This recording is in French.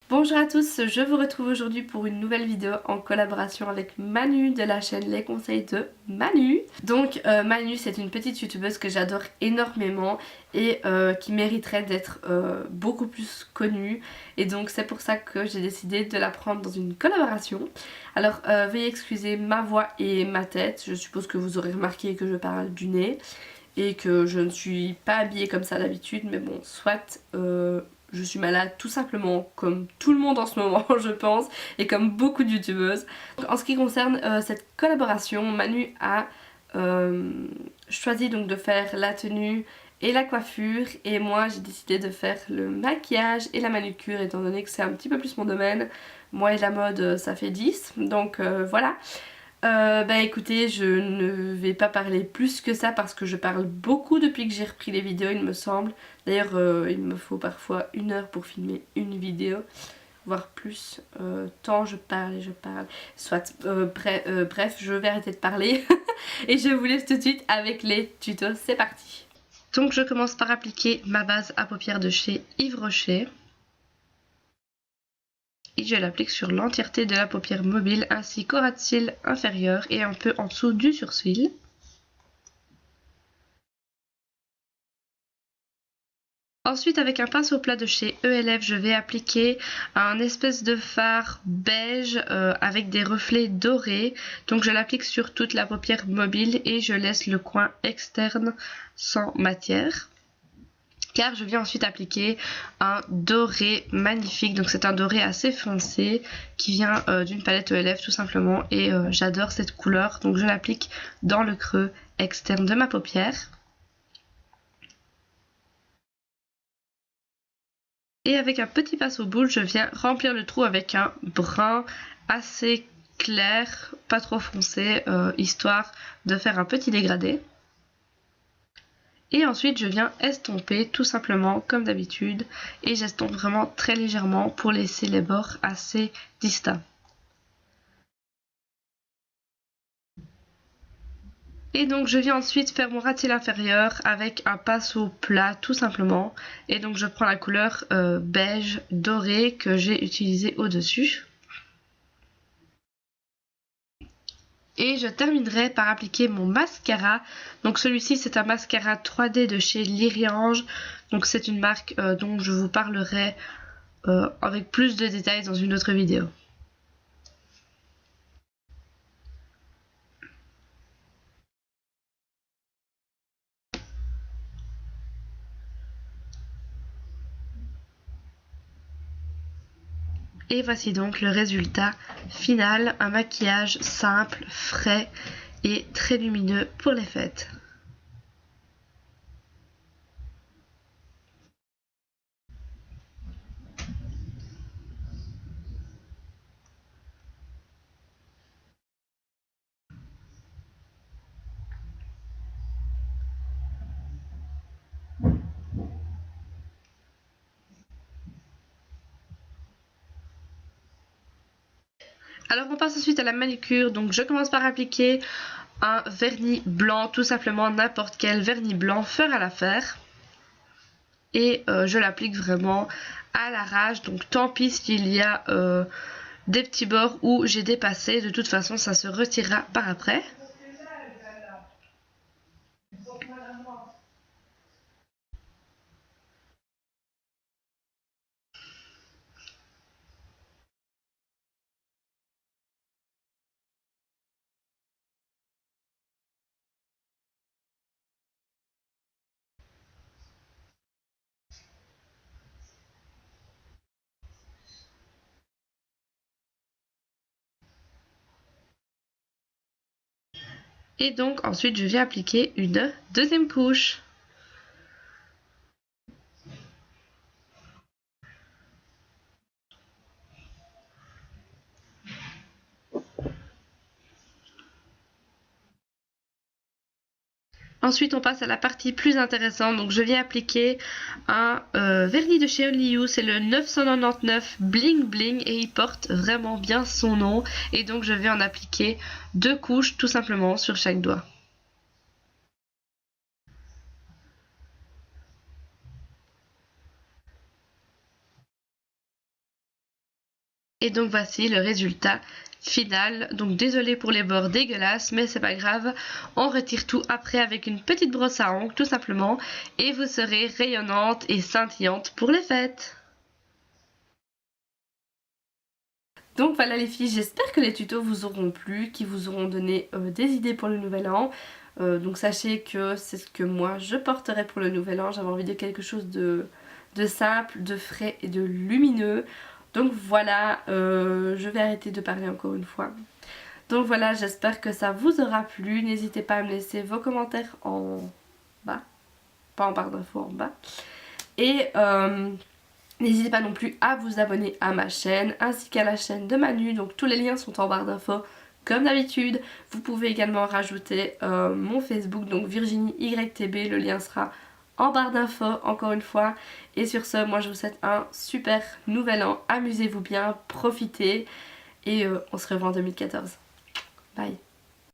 Bonjour à tous, je vous retrouve aujourd'hui pour une nouvelle vidéo en collaboration avec Manu de la chaîne Les Conseils de Manu. Donc Manu, c'est une petite youtubeuse que j'adore énormément et qui mériterait d'être beaucoup plus connue, et donc c'est pour ça que j'ai décidé de la prendre dans une collaboration. Alors veuillez excuser ma voix et ma tête, je suppose que vous aurez remarqué que je parle du nez et que je ne suis pas habillée comme ça d'habitude, mais bon, soit je suis malade tout simplement, comme tout le monde en ce moment je pense, et comme beaucoup de youtubeuses. En ce qui concerne cette collaboration, Manu a choisi donc de faire la tenue et la coiffure, et moi j'ai décidé de faire le maquillage et la manucure, étant donné que c'est un petit peu plus mon domaine. Moi et la mode ça fait 10, donc voilà. Bah écoutez, je ne vais pas parler plus que ça parce que je parle beaucoup depuis que j'ai repris les vidéos, il me semble. D'ailleurs il me faut parfois 1 heure pour filmer une vidéo, voire plus, tant je parle et je parle. Soit, bref, je vais arrêter de parler et je vous laisse tout de suite avec les tutos, c'est parti. Donc je commence par appliquer ma base à paupières de chez Yves Rocher. Et je l'applique sur l'entièreté de la paupière mobile ainsi qu'au ras de cils inférieur et un peu en dessous du sourcil. Ensuite, avec un pinceau plat de chez ELF, je vais appliquer un espèce de fard beige avec des reflets dorés. Donc je l'applique sur toute la paupière mobile et je laisse le coin externe sans matière. Car je viens ensuite appliquer un doré magnifique, donc c'est un doré assez foncé qui vient d'une palette ELF tout simplement, et j'adore cette couleur, donc je l'applique dans le creux externe de ma paupière. Et avec un petit pinceau boule, je viens remplir le trou avec un brun assez clair, pas trop foncé, histoire de faire un petit dégradé. Et ensuite je viens estomper tout simplement comme d'habitude, et j'estompe vraiment très légèrement pour laisser les bords assez distincts. Et donc je viens ensuite faire mon ras de cils inférieur avec un pinceau plat tout simplement, et donc je prends la couleur beige doré que j'ai utilisé au dessus. Et je terminerai par appliquer mon mascara. Donc celui-ci c'est un mascara 3D de chez Lyriange. Donc c'est une marque dont je vous parlerai avec plus de détails dans une autre vidéo. Et voici donc le résultat final, un maquillage simple, frais et très lumineux pour les fêtes. Alors on passe ensuite à la manucure, donc je commence par appliquer un vernis blanc, tout simplement n'importe quel vernis blanc, faire à l'affaire. Et je l'applique vraiment à l'arrache, donc tant pis s'il y a des petits bords où j'ai dépassé, de toute façon ça se retirera par après. Et donc ensuite je viens appliquer une deuxième couche. Ensuite on passe à la partie plus intéressante, donc je viens appliquer un vernis de chez Only You, c'est le 999 Bling Bling et il porte vraiment bien son nom, et donc je vais en appliquer 2 couches tout simplement sur chaque doigt. Et donc voici le résultat final. Donc désolée pour les bords dégueulasses, mais c'est pas grave. On retire tout après avec une petite brosse à ongles tout simplement. Et vous serez rayonnante et scintillante pour les fêtes. Donc voilà les filles, j'espère que les tutos vous auront plu, qui vous auront donné des idées pour le nouvel an. Donc sachez que c'est ce que moi je porterai pour le nouvel an. J'avais envie de quelque chose de simple, de frais et de lumineux. Donc voilà, je vais arrêter de parler encore une fois. Donc voilà, j'espère que ça vous aura plu. N'hésitez pas à me laisser vos commentaires en bas, pas en barre d'infos, en bas. Et n'hésitez pas non plus à vous abonner à ma chaîne ainsi qu'à la chaîne de Manu. Donc tous les liens sont en barre d'infos comme d'habitude. Vous pouvez également rajouter mon Facebook, donc Virginie YTB. Le lien sera en barre d'infos encore une fois. Et sur ce, moi je vous souhaite un super nouvel an. Amusez-vous bien, profitez. Et on se revoit en 2014. Bye.